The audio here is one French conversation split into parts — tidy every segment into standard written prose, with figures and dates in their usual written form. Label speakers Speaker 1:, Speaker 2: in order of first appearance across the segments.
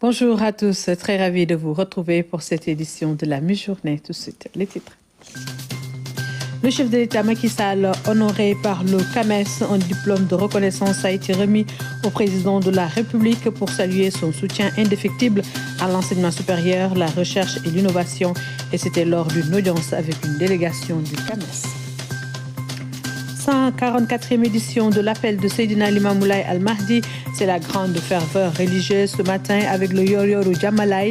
Speaker 1: Bonjour à tous, très ravi de vous retrouver pour cette édition de la mi-journée. Tout de suite, les titres. Le chef de l'État Macky Sall, honoré par le CAMES, un diplôme de reconnaissance a été remis au président de la République pour saluer son soutien indéfectible à l'enseignement supérieur, la recherche et l'innovation. Et c'était lors d'une audience avec une délégation du CAMES. 144e édition de l'appel de Seydina Limamoulaye Al-Mahdi. C'est la grande ferveur religieuse ce matin avec le Yor-Yor Djamalay.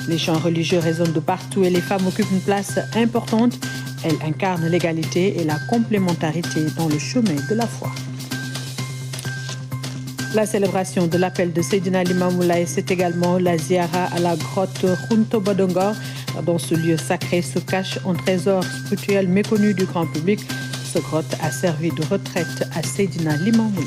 Speaker 1: Les chants religieux résonnent de partout et les femmes occupent une place importante. Elles incarnent l'égalité et la complémentarité dans le chemin de la foi. La célébration de l'appel de Seydina Limamoulaye, c'est également la ziara à la grotte Khunto Bodongor. Dans ce lieu sacré se cache un trésor spirituel méconnu du grand public. Cette grotte a servi de retraite à Seydina Limamoulaye.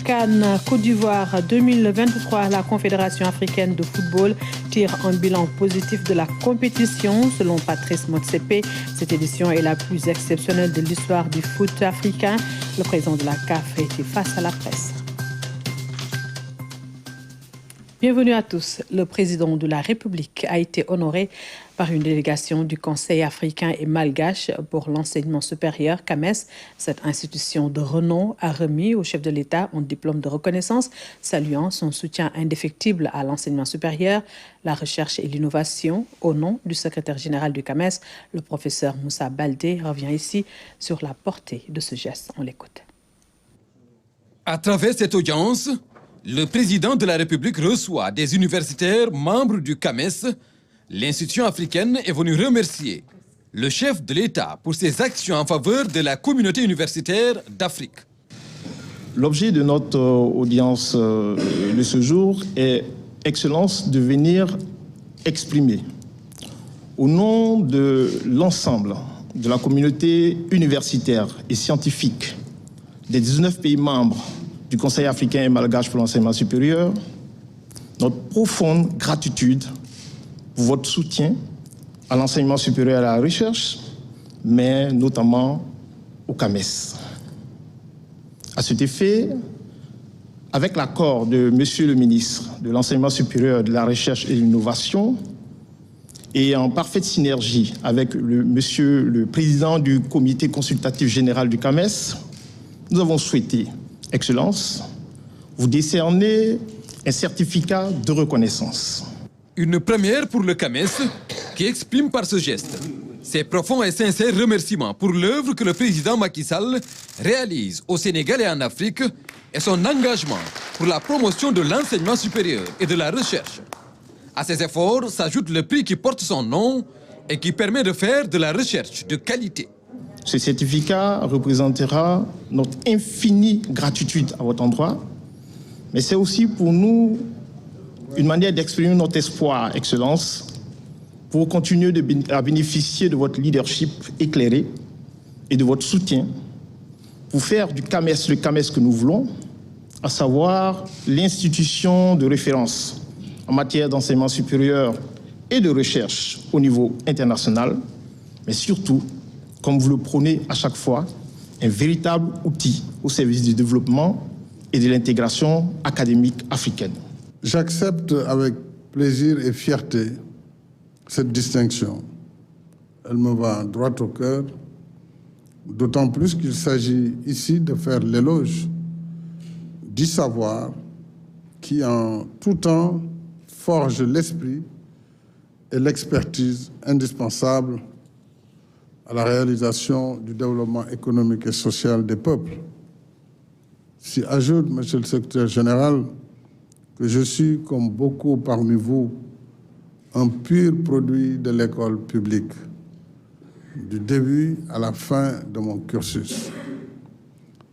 Speaker 1: CAN Côte d'Ivoire 2023, la Confédération africaine de football tire un bilan positif de la compétition. Selon Patrice Motsepe, cette édition est la plus exceptionnelle de l'histoire du foot africain. Le président de la CAF était face à la presse. Bienvenue à tous. Le président de la République a été honoré par une délégation du Conseil africain et malgache pour l'enseignement supérieur, CAMES. Cette institution de renom a remis au chef de l'État un diplôme de reconnaissance, saluant son soutien indéfectible à l'enseignement supérieur, la recherche et l'innovation. Au nom du secrétaire général du CAMES, le professeur Moussa Baldé revient ici sur la portée de ce geste. On l'écoute.
Speaker 2: À travers cette audience, le président de la République reçoit des universitaires membres du CAMES. L'institution africaine est venue remercier le chef de l'État pour ses actions en faveur de la communauté universitaire d'Afrique.
Speaker 3: L'objet de notre audience de ce jour est, Excellence, de venir exprimer au nom de l'ensemble de la communauté universitaire et scientifique des 19 pays membres du Conseil africain et malgache pour l'enseignement supérieur, notre profonde gratitude pour votre soutien à l'enseignement supérieur et à la recherche, mais notamment au CAMES. À cet effet, avec l'accord de Monsieur le ministre de l'Enseignement supérieur, de la Recherche et de l'Innovation, et en parfaite synergie avec Monsieur le Président du Comité consultatif général du CAMES, nous avons souhaité, Excellence, vous décerner un certificat de reconnaissance.
Speaker 2: Une première pour le CAMES qui exprime par ce geste ses profonds et sincères remerciements pour l'œuvre que le président Macky Sall réalise au Sénégal et en Afrique et son engagement pour la promotion de l'enseignement supérieur et de la recherche. À ces efforts s'ajoute le prix qui porte son nom et qui permet de faire de la recherche de qualité.
Speaker 3: Ce certificat représentera notre infinie gratitude à votre endroit, mais c'est aussi pour nous une manière d'exprimer notre espoir, Excellence, pour continuer à bénéficier de votre leadership éclairé et de votre soutien pour faire du CAMES le CAMES que nous voulons, à savoir l'institution de référence en matière d'enseignement supérieur et de recherche au niveau international, mais surtout, comme vous le prônez à chaque fois, un véritable outil au service du développement et de l'intégration académique africaine.
Speaker 4: J'accepte avec plaisir et fierté cette distinction. Elle me va droit au cœur, d'autant plus qu'il s'agit ici de faire l'éloge du savoir qui, en tout temps, forge l'esprit et l'expertise indispensables à la réalisation du développement économique et social des peuples. S'y ajoute, Monsieur le Secrétaire général, que je suis, comme beaucoup parmi vous, un pur produit de l'école publique, du début à la fin de mon cursus.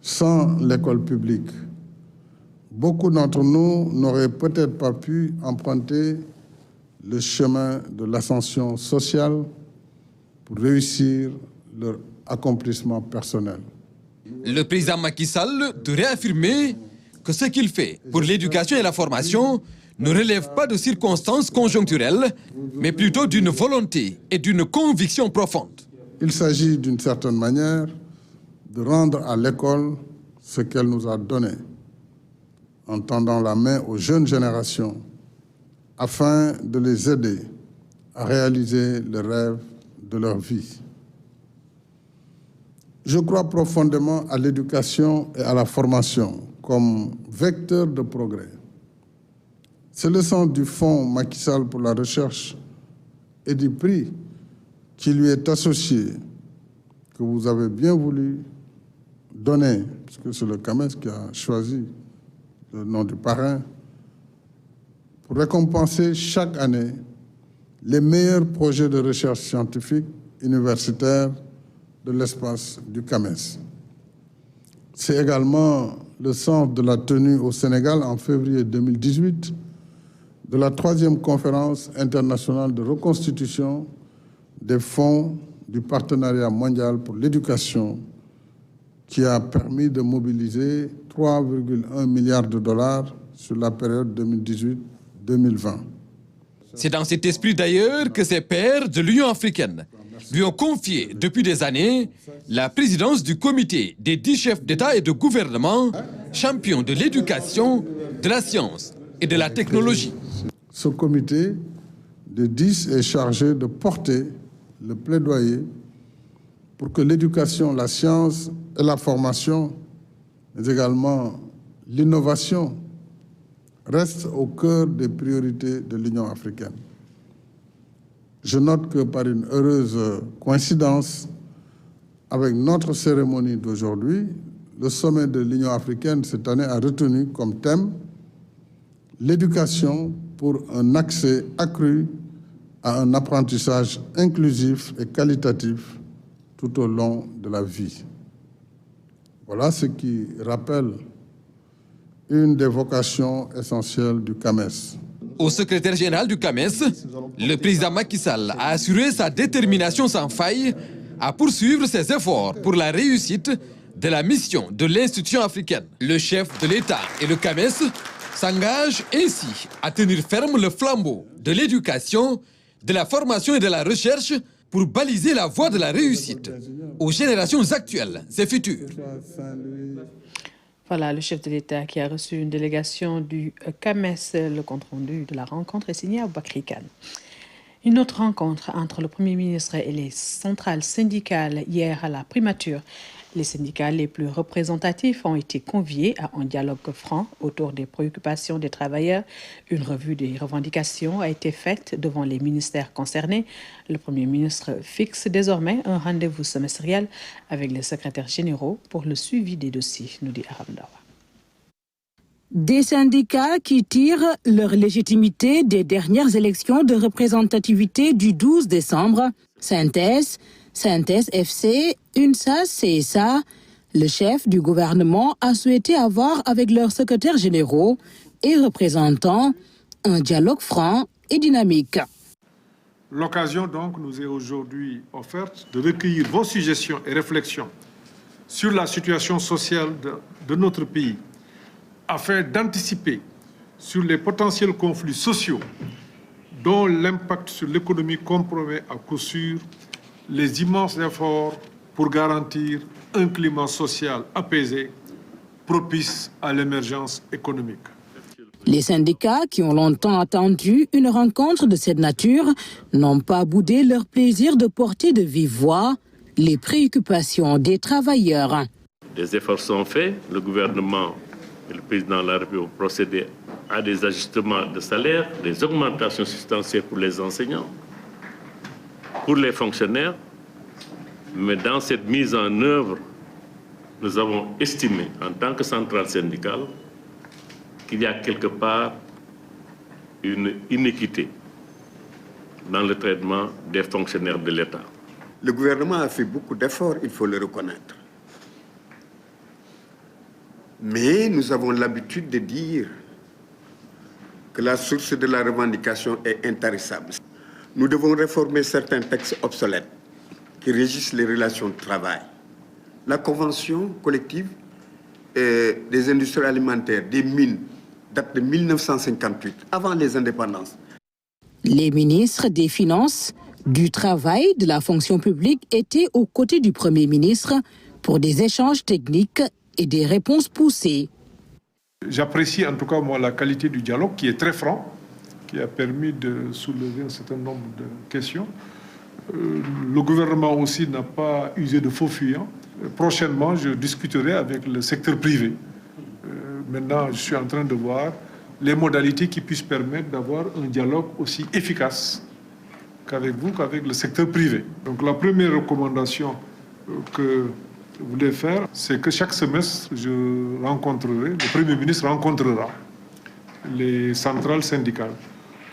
Speaker 4: Sans l'école publique, beaucoup d'entre nous n'auraient peut-être pas pu emprunter le chemin de l'ascension sociale pour réussir leur accomplissement personnel.
Speaker 2: Le président Macky Sall de réaffirmer que ce qu'il fait pour l'éducation et la formation ne relève pas de circonstances conjoncturelles, mais plutôt d'une volonté et d'une conviction profonde.
Speaker 4: Il s'agit d'une certaine manière de rendre à l'école ce qu'elle nous a donné. en tendant la main aux jeunes générations afin de les aider à réaliser le rêve de leur vie. Je crois profondément à l'éducation et à la formation comme vecteur de progrès. C'est le sens du Fonds Macky Sall pour la recherche et du prix qui lui est associé, que vous avez bien voulu donner, puisque c'est le CAMES qui a choisi le nom du parrain, pour récompenser chaque année les meilleurs projets de recherche scientifique universitaire de l'espace du CAMES. C'est également le sens de la tenue au Sénégal en février 2018 de la 3e conférence internationale de reconstitution des fonds du partenariat mondial pour l'éducation qui a permis de mobiliser 3,1 milliards de dollars sur la période 2018-2020.
Speaker 2: C'est dans cet esprit d'ailleurs que ses pairs de l'Union africaine lui ont confié depuis des années la présidence du comité des 10 chefs d'État et de gouvernement champions de l'éducation, de la science et de la technologie.
Speaker 4: Ce comité de 10 est chargé de porter le plaidoyer pour que l'éducation, la science et la formation, mais également l'innovation, restent au cœur des priorités de l'Union africaine. Je note que par une heureuse coïncidence avec notre cérémonie d'aujourd'hui, le sommet de l'Union africaine cette année a retenu comme thème l'éducation pour un accès accru à un apprentissage inclusif et qualitatif tout au long de la vie. Voilà ce qui rappelle une des vocations essentielles du CAMES.
Speaker 2: Au secrétaire général du CAMES, le président Macky Sall a assuré sa détermination sans faille à poursuivre ses efforts pour la réussite de la mission de l'institution africaine. Le chef de l'État et le CAMES s'engagent ainsi à tenir ferme le flambeau de l'éducation, de la formation et de la recherche pour baliser la voie de la réussite aux générations actuelles et futures.
Speaker 1: Voilà le chef de l'État qui a reçu une délégation du CAMES. Le compte-rendu de la rencontre est signé à Aboubakry Kane. Une autre rencontre entre le Premier ministre et les centrales syndicales hier à la primature. Les syndicats les plus représentatifs ont été conviés à un dialogue franc autour des préoccupations des travailleurs. Une revue des revendications a été faite devant les ministères concernés. Le Premier ministre fixe désormais un rendez-vous semestriel avec les secrétaires généraux pour le suivi des dossiers, nous dit Aram Dawa.
Speaker 5: Des syndicats qui tirent leur légitimité des dernières élections de représentativité du 12 décembre. Synthèse FC, UNSAS, CSA, le chef du gouvernement a souhaité avoir avec leurs secrétaires généraux et représentants un dialogue franc et dynamique.
Speaker 6: L'occasion donc nous est aujourd'hui offerte de recueillir vos suggestions et réflexions sur la situation sociale de notre pays afin d'anticiper sur les potentiels conflits sociaux dont l'impact sur l'économie compromet à coup sûr les immenses efforts pour garantir un climat social apaisé, propice à l'émergence économique.
Speaker 5: Les syndicats qui ont longtemps attendu une rencontre de cette nature n'ont pas boudé leur plaisir de porter de vive voix les préoccupations des travailleurs.
Speaker 7: Des efforts sont faits, le gouvernement et le président de la République ont procédé à des ajustements de salaire, des augmentations substantielles pour les enseignants, pour les fonctionnaires, mais dans cette mise en œuvre, nous avons estimé, en tant que centrale syndicale, qu'il y a quelque part une inéquité dans le traitement des fonctionnaires de l'État.
Speaker 8: Le gouvernement a fait beaucoup d'efforts, il faut le reconnaître. Mais nous avons l'habitude de dire que la source de la revendication est intarissable. Nous devons réformer certains textes obsolètes qui régissent les relations de travail. La convention collective des industries alimentaires, des mines, date de 1958, avant les indépendances.
Speaker 5: Les ministres des Finances, du Travail, de la fonction publique étaient aux côtés du Premier ministre pour des échanges techniques et des réponses poussées.
Speaker 6: J'apprécie en tout cas moi la qualité du dialogue qui est très franc, qui a permis de soulever un certain nombre de questions. Le gouvernement aussi n'a pas usé de faux fuyants. Prochainement, je discuterai avec le secteur privé. Maintenant, je suis en train de voir les modalités qui puissent permettre d'avoir un dialogue aussi efficace qu'avec vous, qu'avec le secteur privé. Donc la première recommandation que je voulais faire, c'est que chaque semestre, je rencontrerai, le Premier ministre rencontrera les centrales syndicales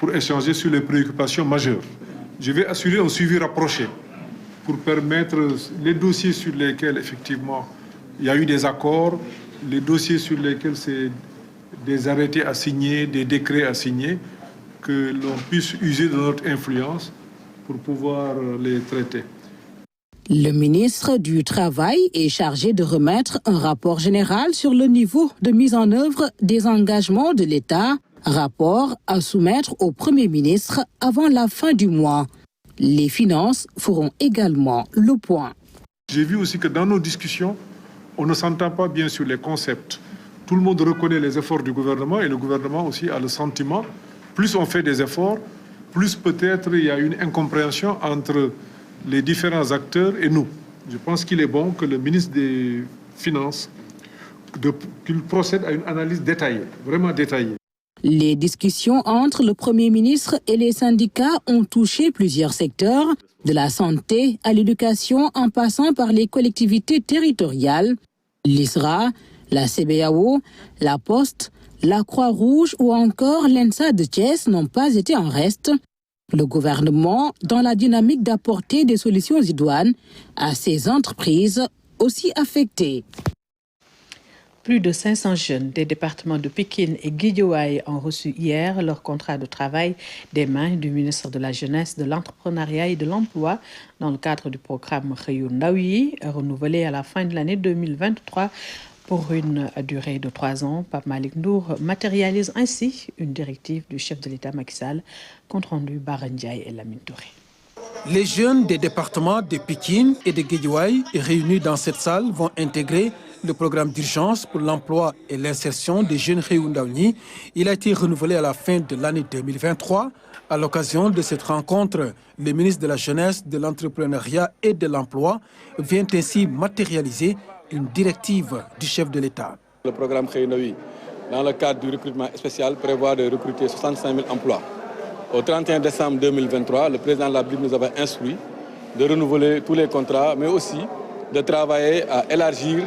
Speaker 6: pour échanger sur les préoccupations majeures. Je vais assurer un suivi rapproché pour permettre les dossiers sur lesquels, effectivement, il y a eu des accords, les dossiers sur lesquels c'est des arrêtés à signer, des décrets à signer, que l'on puisse user de notre influence pour pouvoir les traiter.
Speaker 5: Le ministre du Travail est chargé de remettre un rapport général sur le niveau de mise en œuvre des engagements de l'État, rapport à soumettre au Premier ministre avant la fin du mois. Les finances feront également le point.
Speaker 6: J'ai vu aussi que dans nos discussions, on ne s'entend pas bien sur les concepts. Tout le monde reconnaît les efforts du gouvernement et le gouvernement aussi a le sentiment, plus on fait des efforts, plus peut-être il y a une incompréhension entre les différents acteurs et nous. Je pense qu'il est bon que le ministre des Finances qu'il procède à une analyse détaillée, vraiment détaillée.
Speaker 5: Les discussions entre le Premier ministre et les syndicats ont touché plusieurs secteurs, de la santé à l'éducation en passant par les collectivités territoriales, l'ISRA, la CBAO, la Poste, la Croix-Rouge ou encore l'ENSA de Thiès n'ont pas été en reste. Le gouvernement, dans la dynamique d'apporter des solutions idoines à ces entreprises aussi affectées.
Speaker 1: Plus de 500 jeunes des départements de Pikine et Guédiawaye ont reçu hier leur contrat de travail des mains du ministre de la Jeunesse, de l'Entrepreneuriat et de l'Emploi dans le cadre du programme Xëyu Ndaw yi, renouvelé à la fin de l'année 2023 pour une durée de 3 ans. Pape Malick Ndour matérialise ainsi une directive du chef de l'État Macky Sall, compte rendu Bara Ndiaye et Lamine Touré.
Speaker 9: Les jeunes des départements de Pikine et de Guédiawaye réunis dans cette salle vont intégrer le programme d'urgence pour l'emploi et l'insertion des jeunes Xëyu Ndaw yi. Il a été renouvelé à la fin de l'année 2023. À l'occasion de cette rencontre, le ministre de la Jeunesse, de l'Entrepreneuriat et de l'Emploi vient ainsi matérialiser une directive du chef de l'État.
Speaker 10: Le programme Xëyu Ndaw yi, dans le cadre du recrutement spécial, prévoit de recruter 65 000 emplois. Au 31 décembre 2023, le président de la République nous avait instruit de renouveler tous les contrats, mais aussi de travailler à élargir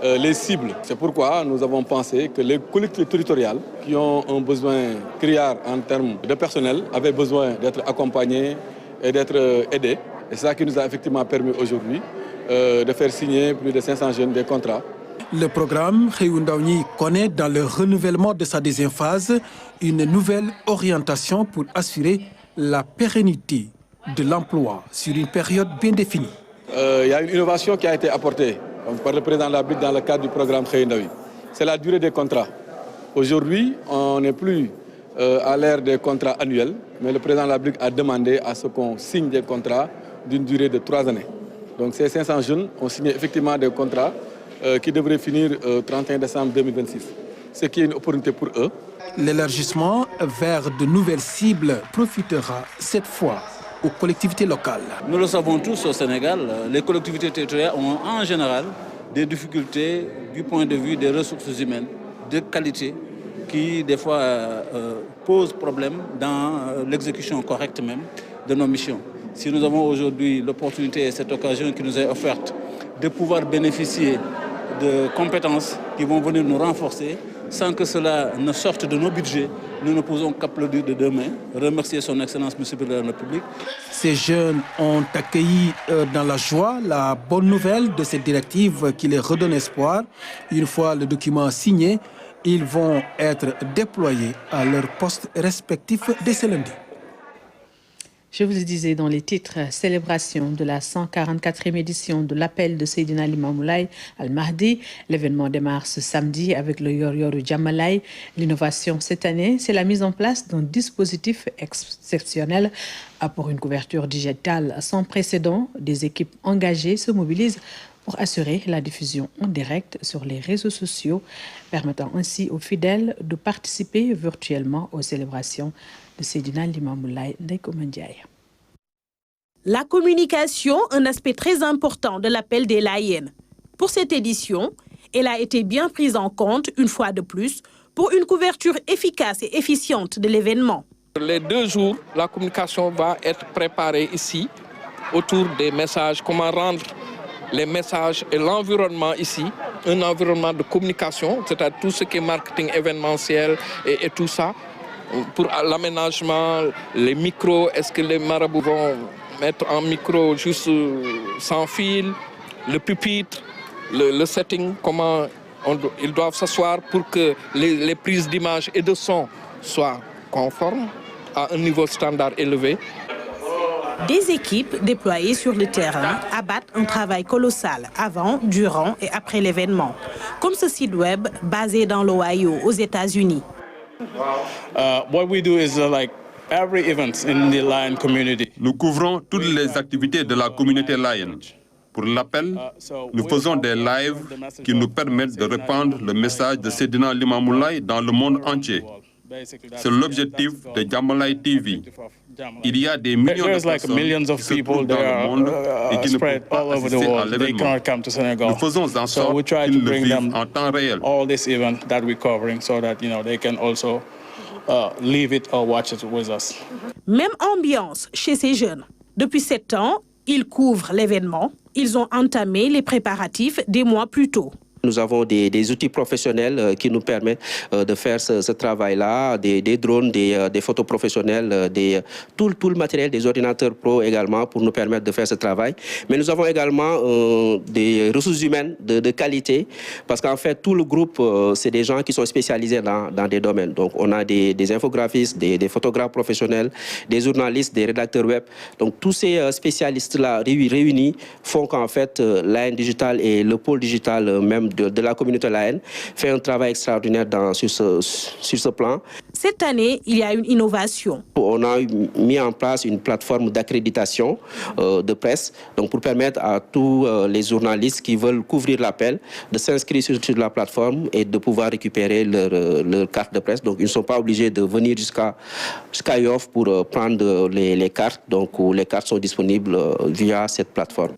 Speaker 10: les cibles. C'est pourquoi nous avons pensé que les collectivités territoriales qui ont un besoin criard en termes de personnel avaient besoin d'être accompagnées et d'être aidées. Et c'est ça qui nous a effectivement permis aujourd'hui de faire signer plus de 500 jeunes des contrats.
Speaker 9: Le programme Xëyu Ndaw yi connaît dans le renouvellement de sa deuxième phase une nouvelle orientation pour assurer la pérennité de l'emploi sur une période bien définie.
Speaker 10: Il y a une innovation qui a été apportée par le président de la République dans le cadre du programme Xëyu Ndaw yi. C'est la durée des contrats. Aujourd'hui, on n'est plus à l'ère des contrats annuels, mais le président de la République a demandé à ce qu'on signe des contrats d'une durée de 3 années. Donc ces 500 jeunes ont signé effectivement des contrats qui devraient finir le 31 décembre 2026, ce qui est une opportunité pour eux.
Speaker 9: L'élargissement vers de nouvelles cibles profitera cette fois aux collectivités locales.
Speaker 11: Nous le savons tous au Sénégal, les collectivités territoriales ont en général des difficultés du point de vue des ressources humaines, de qualité, qui des fois posent problème dans l'exécution correcte même de nos missions. Si nous avons aujourd'hui l'opportunité et cette occasion qui nous est offerte de pouvoir bénéficier de compétences qui vont venir nous renforcer, sans que cela ne sorte de nos budgets, nous ne pouvons qu'applaudir de deux mains, remercier son Excellence Monsieur le Président de la République.
Speaker 9: Ces jeunes ont accueilli dans la joie la bonne nouvelle de cette directive qui les redonne espoir. Une fois le document signé, ils vont être déployés à leurs postes respectifs dès ce lundi.
Speaker 1: Je vous le disais dans les titres, célébration de la 144e édition de l'appel de Seydina Limamou Laye Al-Mahdi. L'événement démarre ce samedi avec le Yor-Yoru Djamalay. L'innovation cette année, c'est la mise en place d'un dispositif exceptionnel pour une couverture digitale sans précédent. Des équipes engagées se mobilisent pour assurer la diffusion en direct sur les réseaux sociaux, permettant ainsi aux fidèles de participer virtuellement aux célébrations de Seydina Limamou Laye Ndeye Coumba Ndiaye.
Speaker 12: La communication, un aspect très important de l'appel des Layènes. Pour cette édition, elle a été bien prise en compte une fois de plus pour une couverture efficace et efficiente de l'événement.
Speaker 13: Les 2 jours, la communication va être préparée ici autour des messages, comment rendre les messages et l'environnement ici, un environnement de communication, c'est-à-dire tout ce qui est marketing événementiel et tout ça. Pour l'aménagement, les micros, est-ce que les marabouts vont mettre un micro juste sans fil, le pupitre, le setting, comment ils doivent s'asseoir pour que les prises d'image et de son soient conformes à un niveau standard élevé.
Speaker 12: Des équipes déployées sur le terrain abattent un travail colossal avant, durant et après l'événement, comme ce site web basé dans l'Ohio, aux États-Unis.
Speaker 14: What we do is like every event in the Lion community.
Speaker 15: Nous couvrons toutes les activités de la communauté Lion. Pour l'appel, nous faisons des lives qui nous permettent de répandre le message de Seydina Limamou Laye dans le monde entier. C'est l'objectif de Jamalai TV. Il y a des millions de personnes qui se trouvent dans le monde et qui ne peuvent pas assister à l'événement. Nous faisons en sorte qu'ils le vivent en temps réel.
Speaker 14: All this event that we're covering so that they can also live it or watch it with us.
Speaker 12: Même ambiance chez ces jeunes. Depuis 7 ans, ils couvrent l'événement. Ils ont entamé les préparatifs des mois plus tôt.
Speaker 16: Nous avons des outils professionnels qui nous permettent de faire ce travail-là, des drones, des photos professionnelles, tout le matériel, des ordinateurs pro également pour nous permettre de faire ce travail. Mais nous avons également des ressources humaines de qualité parce qu'en fait, tout le groupe, c'est des gens qui sont spécialisés dans des domaines. Donc, on a des infographistes, des photographes professionnels, des journalistes, des rédacteurs web. Donc, tous ces spécialistes-là réunis font qu'en fait, Lion Digital et le pôle digital même de la communauté Lion fait un travail extraordinaire sur ce plan.
Speaker 12: Cette année, il y a une innovation.
Speaker 16: On a mis en place une plateforme d'accréditation de presse donc pour permettre à tous les journalistes qui veulent couvrir l'appel de s'inscrire sur la plateforme et de pouvoir récupérer leur carte de presse. Donc, ils ne sont pas obligés de venir jusqu'à Yoff pour prendre les cartes. Donc, les cartes sont disponibles via cette plateforme.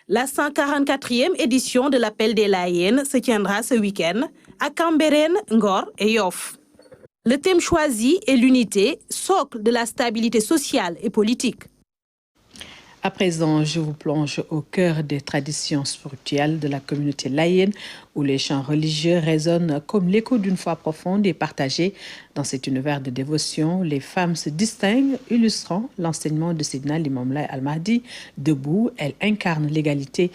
Speaker 12: La 144e édition de l'appel des Layènes se tiendra ce week-end à Cambérène, Ngor et Yoff. Le thème choisi est l'unité, socle de la stabilité sociale et politique.
Speaker 1: À présent, je vous plonge au cœur des traditions spirituelles de la communauté Layène, où les chants religieux résonnent comme l'écho d'une foi profonde et partagée. Dans cet univers de dévotion, les femmes se distinguent, illustrant l'enseignement de Seydina Limamou Laye Al Mahdi. Debout, elles incarnent l'égalité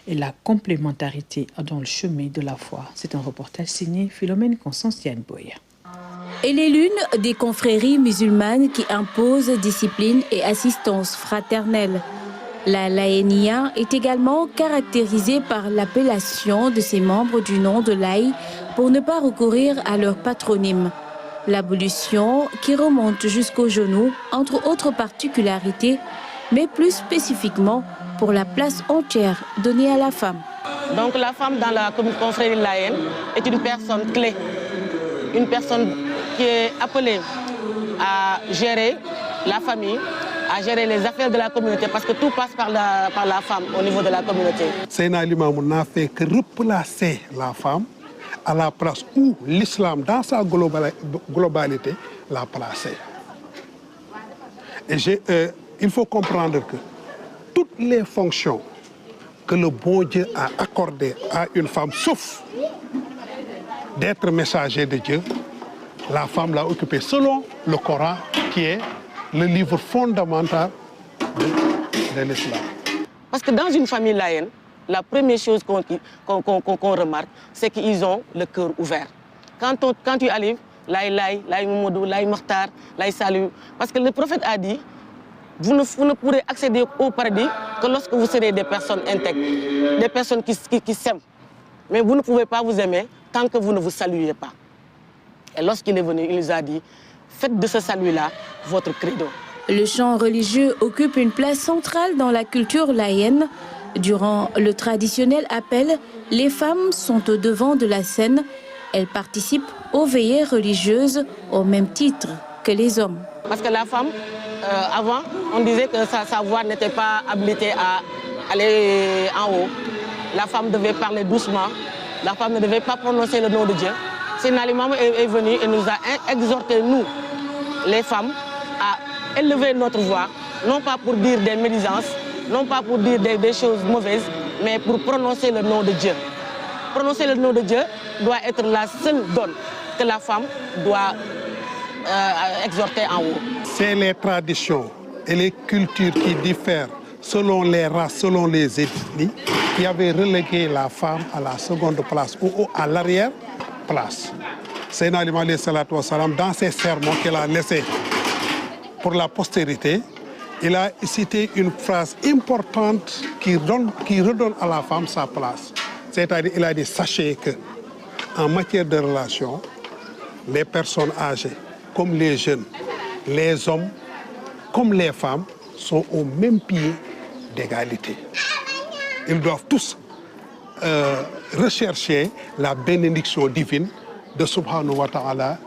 Speaker 1: et la complémentarité dans le chemin de la foi. C'est un reportage signé Philomène Constance Boye.
Speaker 17: Elle est l'une des confréries musulmanes qui imposent discipline et assistance fraternelle. La Laïnia est également caractérisée par l'appellation de ses membres du nom de Laye pour ne pas recourir à leur patronyme. L'ablution qui remonte jusqu'aux genoux, entre autres particularités, mais plus spécifiquement pour la place entière donnée à la femme.
Speaker 18: Donc la femme dans la confrérie Layène est une personne clé, une personne qui est appelée à gérer la famille, à gérer les affaires de la communauté, parce que tout passe par la femme au niveau de la communauté.
Speaker 19: Seydina Limamou n'a fait que replacer la femme à la place où l'islam, dans sa globalité, l'a placée. Et il faut comprendre que toutes les fonctions que le bon Dieu a accordées à une femme, sauf d'être messager de Dieu, la femme l'a occupée selon le Coran, qui est le livre fondamental de l'islam.
Speaker 18: Parce que dans une famille laïenne, la première chose qu'on remarque, c'est qu'ils ont le cœur ouvert. Quand tu arrives, Laï Moumoudou, Laï Mokhtar, Laï Salut, parce que le prophète a dit, vous ne pourrez accéder au paradis que lorsque vous serez des personnes intègres, des personnes qui s'aiment. Mais vous ne pouvez pas vous aimer tant que vous ne vous saluez pas. Et lorsqu'il est venu, il nous a dit, faites de ce salut-là votre credo.
Speaker 17: Le chant religieux occupe une place centrale dans la culture laïenne. Durant le traditionnel appel, les femmes sont au devant de la scène. Elles participent aux veillées religieuses au même titre que les hommes.
Speaker 18: Parce que la femme, avant, on disait que sa voix n'était pas habilitée à aller en haut. La femme devait parler doucement. La femme ne devait pas prononcer le nom de Dieu. Seydina Limamou est venu et nous a exhorté, nous, les femmes, à élever notre voix, non pas pour dire des médisances, non pas pour dire des choses mauvaises, mais pour prononcer le nom de Dieu. Prononcer le nom de Dieu doit être la seule donne que la femme doit exhorter en haut.
Speaker 19: C'est les traditions et les cultures qui diffèrent selon les races, selon les ethnies, qui avaient relégué la femme à la seconde place ou à l'arrière-place. Seydina Limamou alayhi salatu wassalam, dans ses sermons qu'il a laissés pour la postérité, il a cité une phrase importante qui redonne à la femme sa place. C'est-à-dire, il a dit, sachez que en matière de relations, les personnes âgées, comme les jeunes, les hommes, comme les femmes, sont au même pied d'égalité. Ils doivent tous rechercher la bénédiction divine de Subhanahu wa Ta'ala,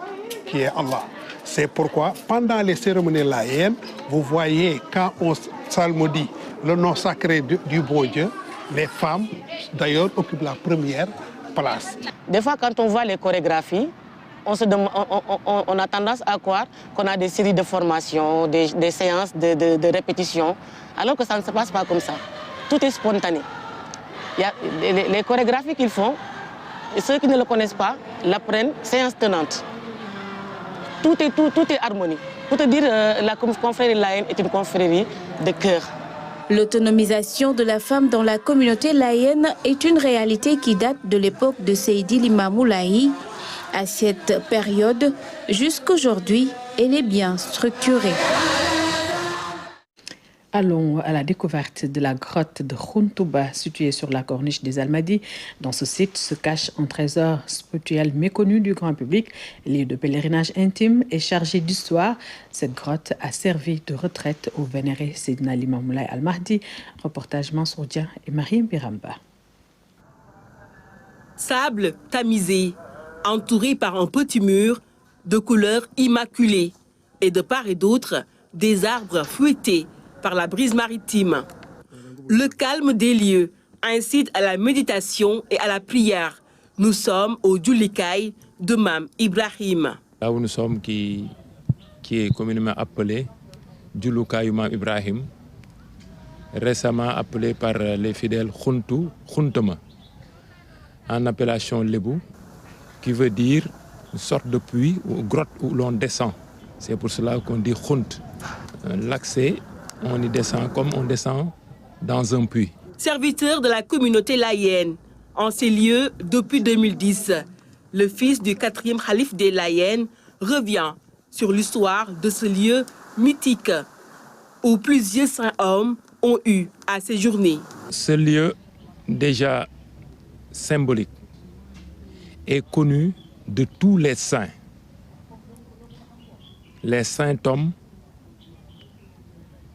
Speaker 19: qui est Allah. C'est pourquoi, pendant les cérémonies laïennes, vous voyez, quand on psalmodie le nom sacré du bon Dieu, les femmes, d'ailleurs, occupent la première place.
Speaker 18: Des fois, quand on voit les chorégraphies, on a tendance à croire qu'on a des séries de formations, des séances de répétition, alors que ça ne se passe pas comme ça. Tout est spontané. Il y a les chorégraphies qu'ils font, et ceux qui ne le connaissent pas l'apprennent séance tenante. Tout est harmonie. Pour te dire, la confrérie laïenne est une confrérie de cœur.
Speaker 17: L'autonomisation de la femme dans la communauté laïenne est une réalité qui date de l'époque de Seydi Limamou Laye. À cette période, jusqu'aujourd'hui, elle est bien structurée.
Speaker 1: Allons à la découverte de la grotte de Khuntouba, située sur la corniche des Almadies. Dans ce site se cache un trésor spirituel méconnu du grand public, lieu de pèlerinage intime et chargé d'histoire. Cette grotte a servi de retraite au vénéré Seydina Limamou Laye Al-Mahdi. Reportage Mansour Dia et Marie Biramba.
Speaker 20: Sable tamisé, entouré par un petit mur de couleur immaculée et de part et d'autre des arbres fouettés par la brise maritime. Le calme des lieux incite à la méditation et à la prière. Nous sommes au Djoulikay de Mam Ibrahim.
Speaker 21: Là où nous sommes, qui est communément appelé Djoulikay Mam Ibrahim, récemment appelé par les fidèles Khuntama, en appellation Lébou, qui veut dire une sorte de puits ou grotte où l'on descend. C'est pour cela qu'on dit Khunt. L'accès, on y descend comme on descend dans un puits.
Speaker 20: Serviteur de la communauté laïenne, en ces lieux depuis 2010, le fils du 4e calife des Laïennes revient sur l'histoire de ce lieu mythique où plusieurs saints hommes ont eu à séjourner.
Speaker 21: Ce lieu, déjà symbolique, est connu de tous les saints hommes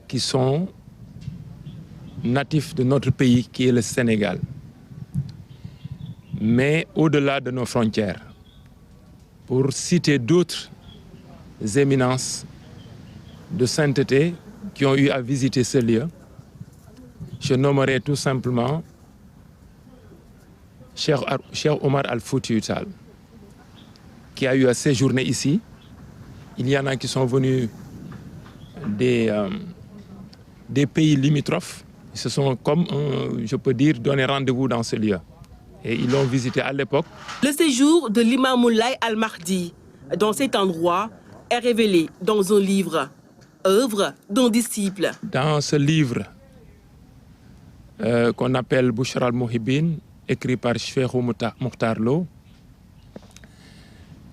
Speaker 21: qui sont natifs de notre pays, qui est le Sénégal, mais au-delà de nos frontières. Pour citer d'autres éminences de sainteté qui ont eu à visiter ce lieu, je nommerai tout simplement Cheikh Omar Al-Foutiyou Tall, qui a eu à séjourner ici. Il y en a qui sont venus des pays limitrophes. Ils se sont, comme je peux dire, donné rendez-vous dans ce lieu. Et ils l'ont visité à l'époque.
Speaker 20: Le séjour de Limamou Laye Al-Mahdi dans cet endroit est révélé dans un livre, œuvre d'un disciple.
Speaker 21: Dans ce livre qu'on appelle Bouchra al-Mouhibine, écrit par Cheikh Mokhtar Lo,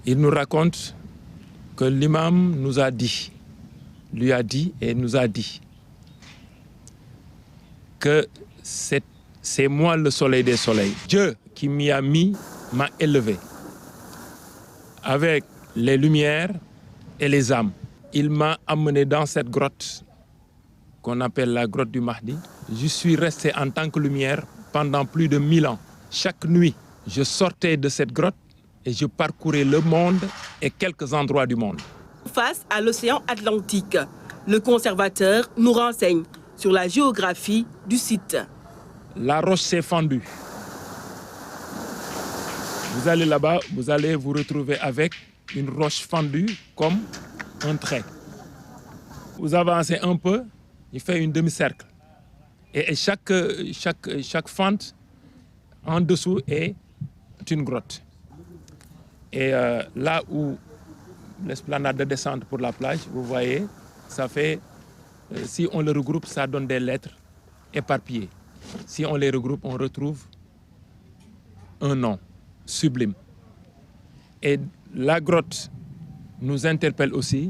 Speaker 21: il nous raconte que l'imam nous a dit, lui a dit et nous a dit que c'est moi le soleil des soleils. Dieu qui m'y a mis m'a élevé avec les lumières et les âmes. Il m'a amené dans cette grotte qu'on appelle la grotte du Mahdi, je suis resté en tant que lumière pendant plus de 1000 ans. Chaque nuit, je sortais de cette grotte et je parcourais le monde et quelques endroits du monde.
Speaker 20: Face à l'océan Atlantique, le conservateur nous renseigne sur la géographie du site.
Speaker 21: La roche s'est fendue. Vous allez là-bas, vous allez vous retrouver avec une roche fendue comme un trait. Vous avancez un peu, il fait une demi-cercle. Et chaque fente en dessous est une grotte. Et là où l'esplanade de descente pour la plage, vous voyez, ça fait, si on le regroupe, ça donne des lettres éparpillées. Si on les regroupe, on retrouve un nom sublime. Et la grotte nous interpelle aussi.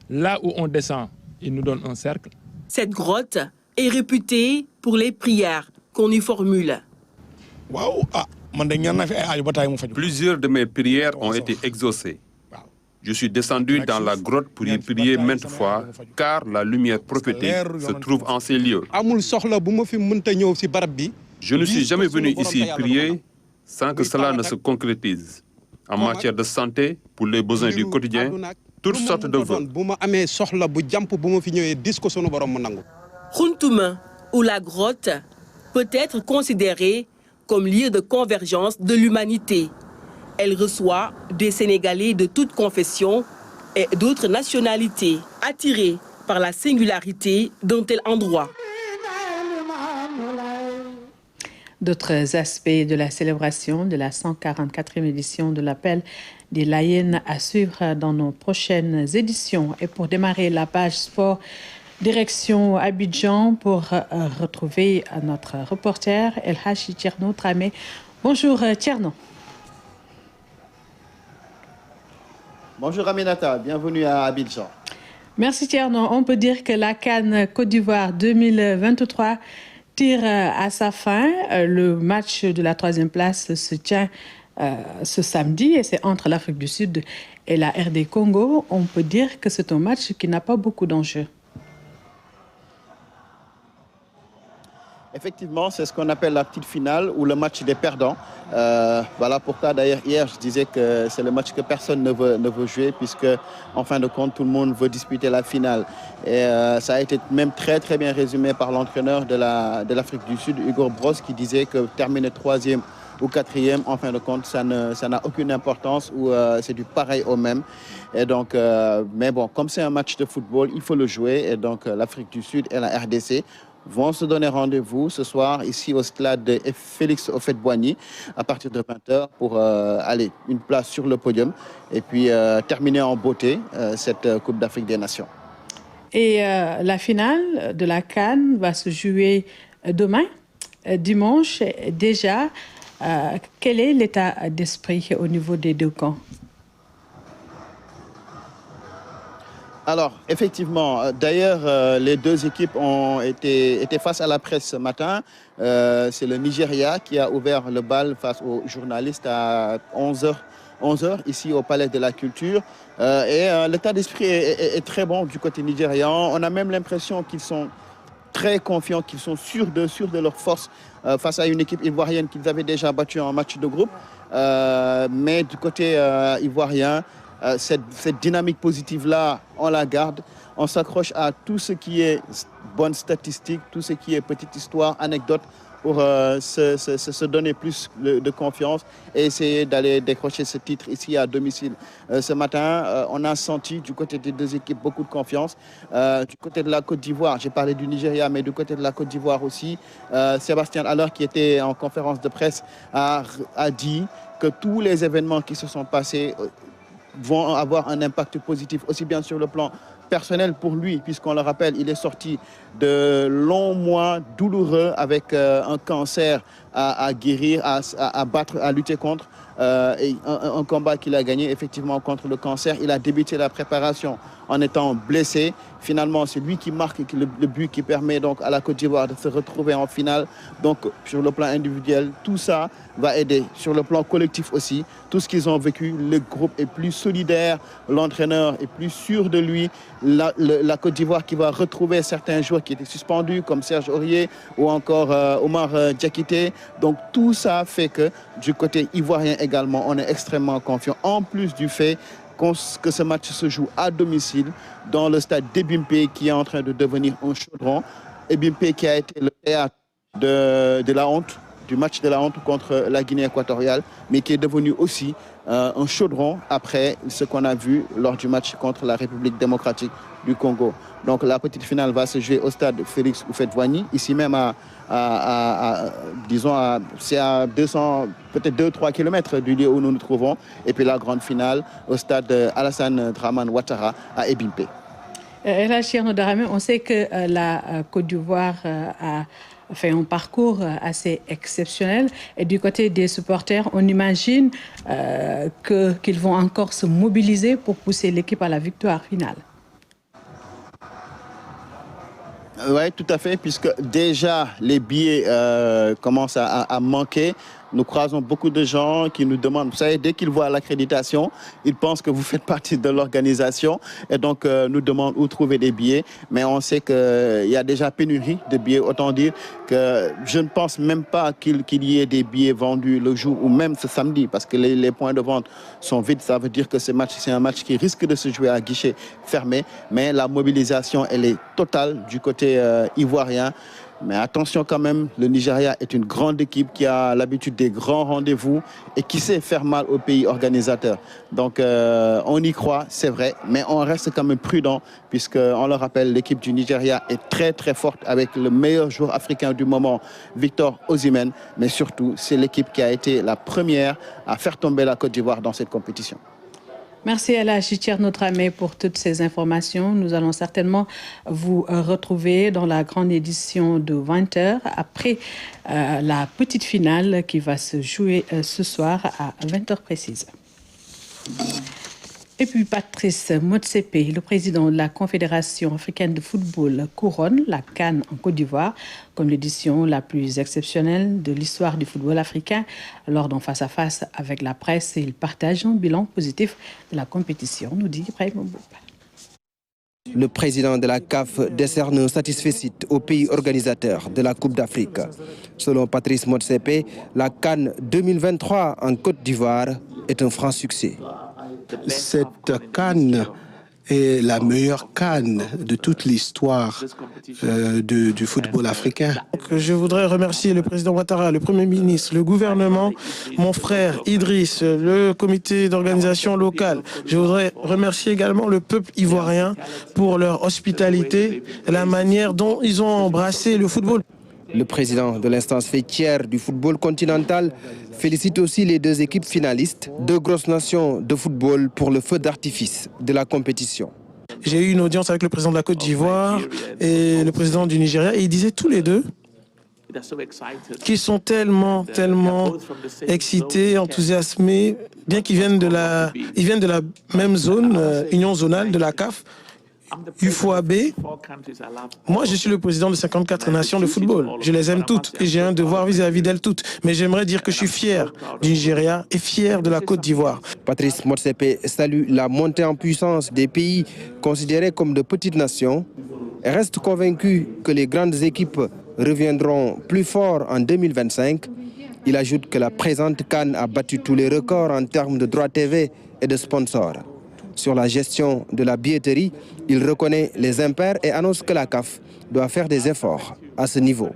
Speaker 21: Là où on descend, il nous donne un cercle.
Speaker 20: Cette grotte est réputée pour les prières qu'on y formule.
Speaker 15: Plusieurs de mes prières ont été exaucées. Je suis descendu dans la grotte pour y prier maintes fois, car la lumière prophétique se trouve en ces lieux. Je ne suis jamais venu ici prier sans que cela ne se concrétise. En matière de santé, pour les besoins du quotidien, toutes sortes de vœux.
Speaker 20: Khuntouma, ou la grotte, peut être considérée comme lieu de convergence de l'humanité. Elle reçoit des Sénégalais de toutes confessions et d'autres nationalités, attirés par la singularité d'un tel endroit.
Speaker 1: D'autres aspects de la célébration de la 144e édition de l'appel des Layènes à suivre dans nos prochaines éditions. Et pour démarrer la page sport, direction Abidjan pour retrouver notre reporter El Hachi Tierno Tramé. Bonjour Tierno.
Speaker 3: Bonjour Aminata, bienvenue à Abidjan.
Speaker 1: Merci Tierno. On peut dire que la CAN Côte d'Ivoire 2023 tire à sa fin. Le match de la 3e place se tient ce samedi et c'est entre l'Afrique du Sud et la RD Congo. On peut dire que c'est un match qui n'a pas beaucoup d'enjeux.
Speaker 3: Effectivement, c'est ce qu'on appelle la petite finale ou le match des perdants. Voilà pourquoi d'ailleurs hier je disais que c'est le match que personne ne veut jouer puisque en fin de compte tout le monde veut disputer la finale. Et ça a été même très bien résumé par l'entraîneur de l'Afrique du Sud, Hugo Bross, qui disait que terminer 3e ou 4e, en fin de compte, ça n'a aucune importance ou c'est du pareil au même. Et donc, mais bon, comme c'est un match de football, il faut le jouer. Et donc l'Afrique du Sud et la RDC vont se donner rendez-vous ce soir ici au stade de Félix Houphouët-Boigny à partir de 20h pour aller une place sur le podium et puis terminer en beauté cette Coupe d'Afrique des Nations.
Speaker 1: Et la finale de la CAN va se jouer demain, dimanche. Déjà, quel est l'état d'esprit au niveau des deux camps ?
Speaker 3: Alors, effectivement, d'ailleurs, les deux équipes ont été face à la presse ce matin. C'est le Nigeria qui a ouvert le bal face aux journalistes à 11h ici au Palais de la Culture. Et l'état d'esprit est très bon du côté nigérian. On a même l'impression qu'ils sont très confiants, qu'ils sont sûrs de leur force face à une équipe ivoirienne qu'ils avaient déjà battue en match de groupe. Mais du côté ivoirien, cette dynamique positive-là, on la garde. On s'accroche à tout ce qui est bonne statistique, tout ce qui est petite histoire, anecdote, pour se donner plus de confiance et essayer d'aller décrocher ce titre ici à domicile. Ce matin, on a senti du côté des deux équipes beaucoup de confiance. Du côté de la Côte d'Ivoire, j'ai parlé du Nigeria, mais du côté de la Côte d'Ivoire aussi, Sébastien Haller, qui était en conférence de presse, a dit que tous les événements qui se sont passés vont avoir un impact positif, aussi bien sur le plan personnel pour lui, puisqu'on le rappelle, il est sorti de longs mois douloureux avec un cancer à guérir, à battre, à lutter contre. Et un combat qu'il a gagné effectivement contre le cancer. Il a débuté la préparation en étant blessé. Finalement, c'est lui qui marque le but qui permet donc à la Côte d'Ivoire de se retrouver en finale. Donc, sur le plan individuel, tout ça va aider. Sur le plan collectif aussi, tout ce qu'ils ont vécu, le groupe est plus solidaire, l'entraîneur est plus sûr de lui. la Côte d'Ivoire qui va retrouver certains joueurs qui étaient suspendus, comme Serge Aurier ou encore Omar Diakité. Donc tout ça fait que du côté ivoirien également, on est extrêmement confiant. En plus du fait que ce match se joue à domicile dans le stade d'Ebimpe qui est en train de devenir un chaudron. Ebimpe qui a été le théâtre de la honte, du match de la honte contre la Guinée équatoriale, mais qui est devenu aussi un chaudron après ce qu'on a vu lors du match contre la République démocratique du Congo. Donc la petite finale va se jouer au stade Félix Houphouët-Boigny, ici même c'est à 200, peut-être 2-3 km du lieu où nous nous trouvons. Et puis la grande finale au stade Alassane Dramane Ouattara à Ebimpe.
Speaker 1: On sait que la Côte d'Ivoire a fait un parcours assez exceptionnel. Et du côté des supporters, on imagine qu'ils vont encore se mobiliser pour pousser l'équipe à la victoire finale.
Speaker 3: Oui, tout à fait, puisque déjà les billets commencent à manquer. Nous croisons beaucoup de gens qui nous demandent, vous savez, dès qu'ils voient l'accréditation, ils pensent que vous faites partie de l'organisation et donc nous demandent où trouver des billets. Mais on sait qu'il y a déjà pénurie de billets, autant dire que je ne pense même pas qu'il y ait des billets vendus le jour ou même ce samedi, parce que les points de vente sont vides. Ça veut dire que c'est un match qui risque de se jouer à guichet fermé, mais la mobilisation, elle est totale du côté ivoirien. Mais attention quand même, le Nigeria est une grande équipe qui a l'habitude des grands rendez-vous et qui sait faire mal au pays organisateur. Donc on y croit, c'est vrai, mais on reste quand même prudent puisqu'on le rappelle, l'équipe du Nigeria est très très forte avec le meilleur joueur africain du moment, Victor Osimhen. Mais surtout, c'est l'équipe qui a été la première à faire tomber la Côte d'Ivoire dans cette compétition.
Speaker 1: Merci à la Chichère Notre-Amé pour toutes ces informations. Nous allons certainement vous retrouver dans la grande édition de 20h après la petite finale qui va se jouer ce soir à 20h précise. Et puis Patrice Motsepe, le président de la Confédération africaine de football, couronne la CAN en Côte d'Ivoire comme l'édition la plus exceptionnelle de l'histoire du football africain. Lors d'un face-à-face avec la presse, il partage un bilan positif de la compétition, nous dit Ibrahim Mbouba.
Speaker 4: Le président de la CAF décerne un satisfecit au pays organisateur de la Coupe d'Afrique. Selon Patrice Motsepe, la CAN 2023 en Côte d'Ivoire est un franc succès.
Speaker 19: Cette CAN est la meilleure CAN de toute l'histoire du football africain.
Speaker 22: Je voudrais remercier le président Ouattara, le Premier ministre, le gouvernement, mon frère Idriss, le comité d'organisation locale. Je voudrais remercier également le peuple ivoirien pour leur hospitalité et la manière dont ils ont embrassé le football.
Speaker 4: Le président de l'instance fêtière du football continental félicite aussi les deux équipes finalistes, deux grosses nations de football pour le feu d'artifice de la compétition.
Speaker 22: J'ai eu une audience avec le président de la Côte d'Ivoire et le président du Nigeria et ils disaient tous les deux qu'ils sont tellement excités, enthousiasmés, bien qu'ils viennent de la même zone, union zonale de la CAF. UFOAB, moi je suis le président de 54 nations de football. Je les aime toutes et j'ai un devoir vis-à-vis d'elles toutes. Mais j'aimerais dire que je suis fier du Nigeria et fier de la Côte d'Ivoire.
Speaker 4: Patrice Motsepe salue la montée en puissance des pays considérés comme de petites nations et reste convaincu que les grandes équipes reviendront plus forts en 2025. Il ajoute que la présente CAN a battu tous les records en termes de droits TV et de sponsors. Sur la gestion de la billetterie, il reconnaît les impairs et annonce que la CAF doit faire des efforts à ce niveau.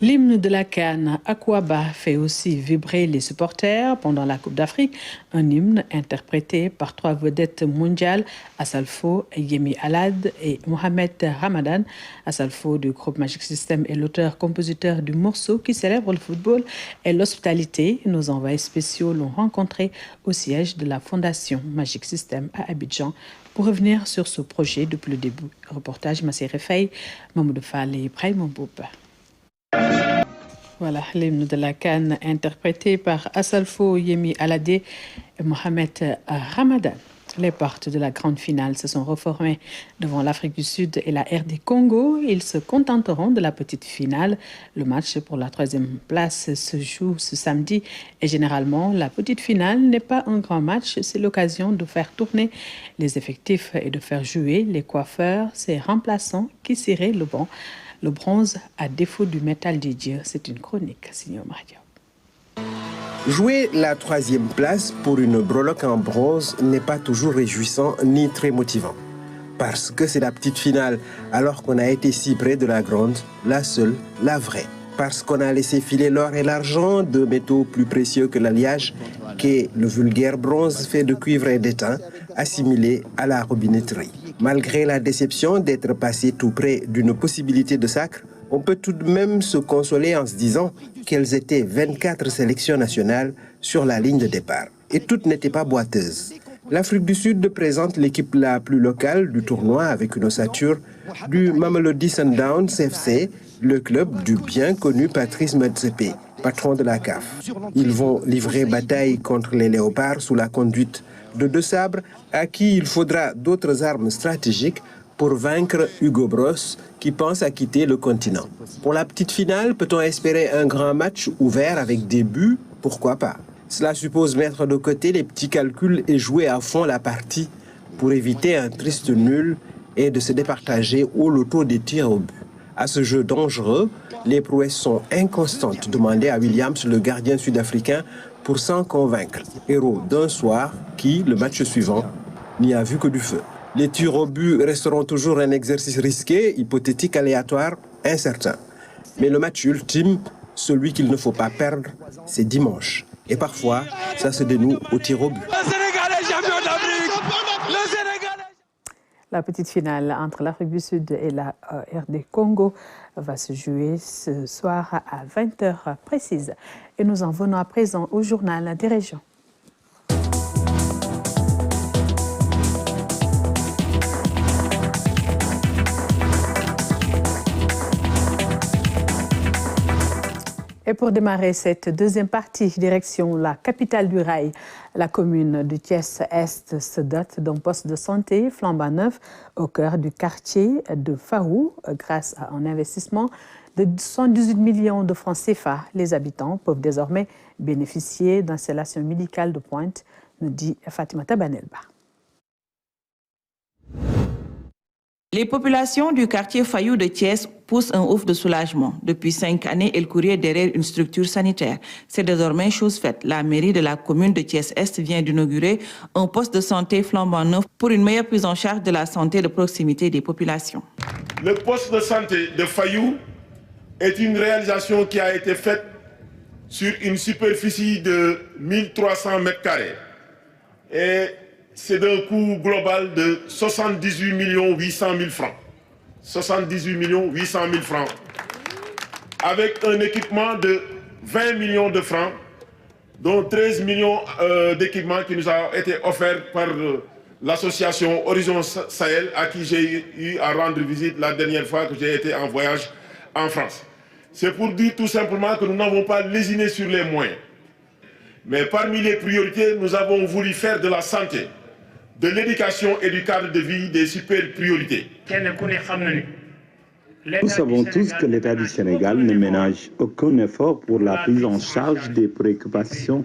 Speaker 1: L'hymne de la CAN Akwaba fait aussi vibrer les supporters pendant la Coupe d'Afrique. Un hymne interprété par trois vedettes mondiales, Assalfo, Yemi Alade et Mohamed Ramadan. Assalfo du groupe Magic System est l'auteur-compositeur du morceau qui célèbre le football et l'hospitalité. Nos envoyés spéciaux l'ont rencontré au siège de la Fondation Magic System à Abidjan pour revenir sur ce projet depuis le début. Reportage Massé Refei, Mamoudou Fall et Ibrahim Mbouba. Voilà, l'hymne de la CAN interprété par Assalfo, Yemi Alade et Mohamed Ramadan. Les portes de la grande finale se sont reformées devant l'Afrique du Sud et la RD Congo. Ils se contenteront de la petite finale. Le match pour la 3e place se joue ce samedi. Et généralement, la petite finale n'est pas un grand match. C'est l'occasion de faire tourner les effectifs et de faire jouer les coiffeurs, ces remplaçants qui ciraient le banc. Le bronze à défaut du métal des dieux. C'est une chronique, Signor Mario.
Speaker 4: Jouer la 3e place pour une breloque en bronze n'est pas toujours réjouissant ni très motivant. Parce que c'est la petite finale, alors qu'on a été si près de la grande, la seule, la vraie. Parce qu'on a laissé filer l'or et l'argent, deux métaux plus précieux que l'alliage, qu'est le vulgaire bronze fait de cuivre et d'étain, assimilé à la robinetterie. Malgré la déception d'être passé tout près d'une possibilité de sacre, on peut tout de même se consoler en se disant qu'elles étaient 24 sélections nationales sur la ligne de départ. Et toutes n'étaient pas boiteuses. L'Afrique du Sud présente l'équipe la plus locale du tournoi avec une ossature du Mamelodi Sundowns FC, le club du bien connu Patrice Motsepe, patron de la CAF. Ils vont livrer bataille contre les léopards sous la conduite de deux sabres à qui il faudra d'autres armes stratégiques pour vaincre Hugo Bross, qui pense à quitter le continent. Pour la petite finale, peut-on espérer un grand match ouvert avec des buts? Pourquoi pas? Cela suppose mettre de côté les petits calculs et jouer à fond la partie pour éviter un triste nul et de se départager au loto des tirs au but. À ce jeu dangereux, les prouesses sont inconstantes, demandait à Williams, le gardien sud-africain, pour s'en convaincre. Héros d'un soir qui, le match suivant, n'y a vu que du feu. Les tirs au but resteront toujours un exercice risqué, hypothétique, aléatoire, incertain. Mais le match ultime, celui qu'il ne faut pas perdre, c'est dimanche. Et parfois, ça se dénoue au tir au but.
Speaker 1: Le Sénégal est champion d'Afrique. Le Sénégal. La petite finale entre l'Afrique du Sud et la RD Congo va se jouer ce soir à 20h précises. Et nous en venons à présent au journal des régions. Et pour démarrer cette deuxième partie, direction la capitale du rail, la commune de Thiès-Est se dote d'un poste de santé flambant neuf au cœur du quartier de Faou. Grâce à un investissement de 118 millions de francs CFA, les habitants peuvent désormais bénéficier d'installations médicales de pointe, nous dit Fatimata Banelba.
Speaker 2: Les populations du quartier Fayou de Thiès poussent un ouf de soulagement. Depuis 5 années, elles couraient derrière une structure sanitaire. C'est désormais chose faite. La mairie de la commune de Thiès-Est vient d'inaugurer un poste de santé flambant neuf pour une meilleure prise en charge de la santé de proximité des populations.
Speaker 7: Le poste de santé de Fayou est une réalisation qui a été faite sur une superficie de 1300 m². Et c'est d'un coût global de 78 800 000 francs. 78 800 000 francs. Avec un équipement de 20 millions de francs, dont 13 millions d'équipements qui nous a été offerts par l'association Horizon Sahel, à qui j'ai eu à rendre visite la dernière fois que j'ai été en voyage en France. C'est pour dire tout simplement que nous n'avons pas lésiné sur les moyens. Mais parmi les priorités, nous avons voulu faire de la santé, de l'éducation et du cadre de vie des super priorités.
Speaker 23: Nous savons tous que l'État du Sénégal ne ménage aucun effort pour la prise en charge des préoccupations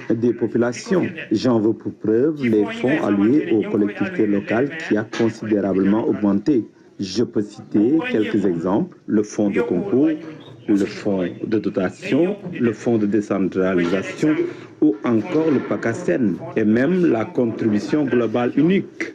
Speaker 23: des populations. J'en veux pour preuve les fonds alloués aux collectivités locales qui a considérablement augmenté. Je peux citer quelques exemples: le fonds de concours, le fonds de dotation, le fonds de décentralisation ou encore le PACASEN et même la contribution globale unique.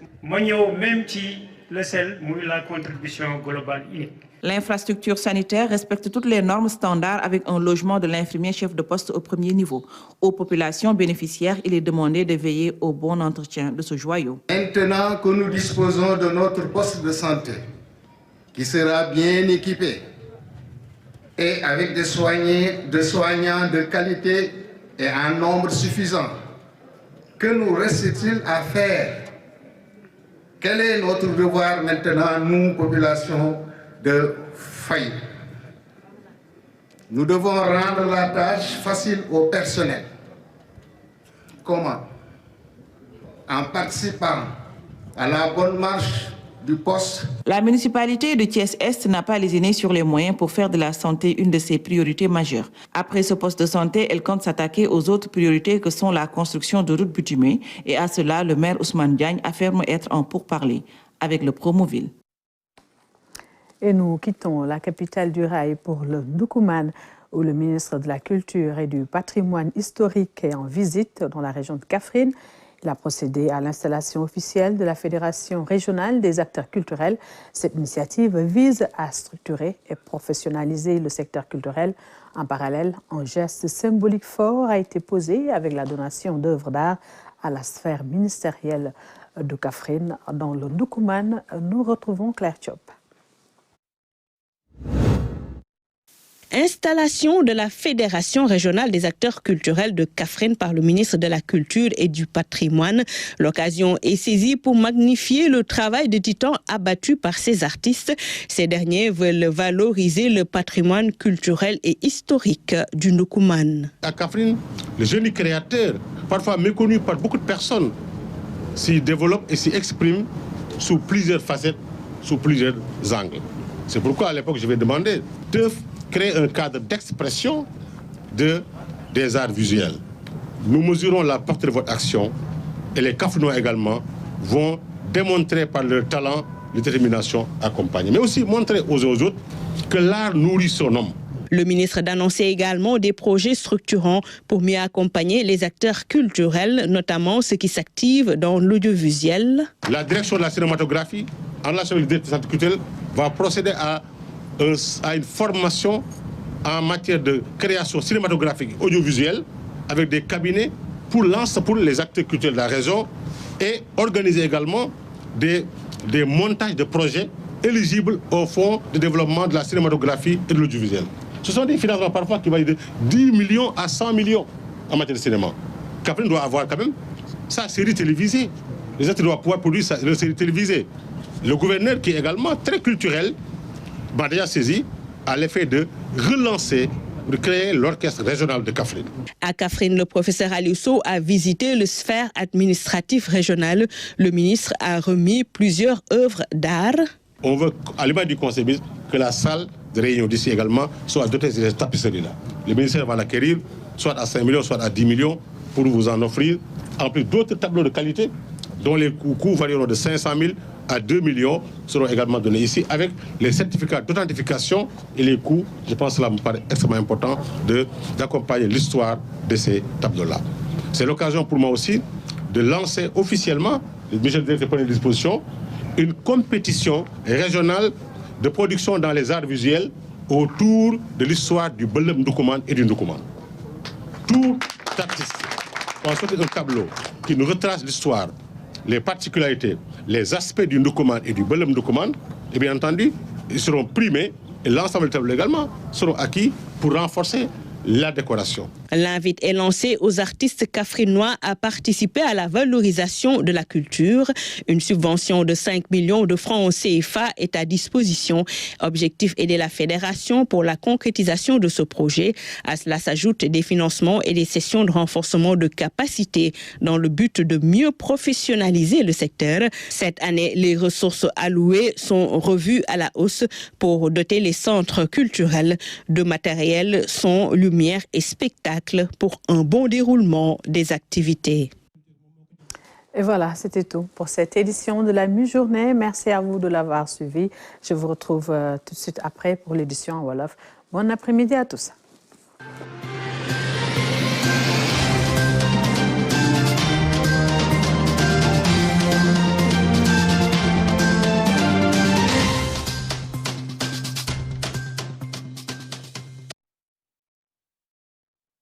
Speaker 2: L'infrastructure sanitaire respecte toutes les normes standards avec un logement de l'infirmier chef de poste au premier niveau. Aux populations bénéficiaires, il est demandé de veiller au bon entretien de ce joyau.
Speaker 24: Maintenant que nous disposons de notre poste de santé, qui sera bien équipé, et avec des soignants de qualité et en nombre suffisant, que nous reste-t-il à faire? Quel est notre devoir maintenant, nous, population de Fayou? Nous devons rendre la tâche facile au personnel. Comment? en participant à la bonne marche du poste.
Speaker 2: La municipalité de Thiès-Est n'a pas lésiné sur les moyens pour faire de la santé une de ses priorités majeures. Après ce poste de santé, elle compte s'attaquer aux autres priorités que sont la construction de routes bitumées. Et à cela, le maire Ousmane Diagne affirme être en pourparlers avec le Promoville.
Speaker 1: Et nous quittons la capitale du rail pour le Ndoukoumane, où le ministre de la Culture et du Patrimoine historique est en visite dans la région de Kaffrine. Il a procédé à l'installation officielle de la Fédération régionale des acteurs culturels. Cette initiative vise à structurer et professionnaliser le secteur culturel. En parallèle, un geste symbolique fort a été posé avec la donation d'œuvres d'art à la sphère ministérielle de Kaffrine. Dans le Ndoukoumane, nous retrouvons Claire Diop.
Speaker 5: Installation de la Fédération régionale des acteurs culturels de Kaffrine par le ministre de la Culture et du Patrimoine. L'occasion est saisie pour magnifier le travail de titan abattu par ces artistes. Ces derniers veulent valoriser le patrimoine culturel et historique du Ndoukoumane.
Speaker 6: À Kaffrine, le génie créateur, parfois méconnu par beaucoup de personnes, s'y développe et s'y exprime sous plusieurs facettes, sous plusieurs angles. C'est pourquoi à l'époque je vais demander de créer un cadre d'expression des arts visuels. Nous mesurons la portée de votre action et les Kaffrinois également vont démontrer par leur talent, leur détermination accompagnée. Mais aussi montrer aux autres que l'art nourrit son homme.
Speaker 5: Le ministre d'annoncer également des projets structurants pour mieux accompagner les acteurs culturels, notamment ceux qui s'activent dans l'audiovisuel.
Speaker 6: La direction de la cinématographie, en relation avec le directeur du centre culturel, va procéder à une formation en matière de création cinématographique audiovisuelle avec des cabinets pour les acteurs culturels de la région et organiser également des montages de projets éligibles au fonds de développement de la cinématographie et de l'audiovisuel. Ce sont des financements parfois qui vont de 10 millions à 100 millions en matière de cinéma. Kaffrine doit avoir quand même sa série télévisée. Les acteurs doivent pouvoir produire sa série télévisée. Le gouverneur qui est également très culturel m'a déjà saisi à l'effet de relancer, de créer l'orchestre régional de Kaffrine.
Speaker 5: À Kaffrine, le professeur Aliousso a visité le sphère administrative régionale. Le ministre a remis plusieurs œuvres d'art.
Speaker 6: On veut, à l'image du conseil ministre, que la salle de réunion d'ici également soit dotée de ces tapisseries-là. Le ministère va l'acquérir, soit à 5 millions, soit à 10 millions, pour vous en offrir, en plus d'autres tableaux de qualité, dont les coûts varieront de 500 000 à 2 millions seront également donnés ici avec les certificats d'authentification et les coûts. Je pense que cela me paraît extrêmement important d'accompagner l'histoire de ces tableaux-là. C'est l'occasion pour moi aussi de lancer officiellement, le ministère de prendre des dispositions, une compétition régionale de production dans les arts visuels autour de l'histoire du Belem Ndoukoumane et du Ndoukoumane. Tout artiste a sorti un tableau qui nous retrace l'histoire, les particularités, les aspects du Ndoukoumane et du Belem Ndoukoumane, et bien entendu, ils seront primés et l'ensemble des tableaux également seront acquis pour renforcer la décoration.
Speaker 5: L'invite est lancé aux artistes kaffrinois à participer à la valorisation de la culture. Une subvention de 5 millions de francs CFA est à disposition. Objectif aider la fédération pour la concrétisation de ce projet. À cela s'ajoutent des financements et des sessions de renforcement de capacité dans le but de mieux professionnaliser le secteur. Cette année, les ressources allouées sont revues à la hausse pour doter les centres culturels de matériel, son, lumière et spectacle pour un bon déroulement des activités.
Speaker 1: Et voilà, c'était tout pour cette édition de la mi-journée. Merci à vous de l'avoir suivi. Je vous retrouve tout de suite après pour l'édition en Wolof. Bon après-midi à tous.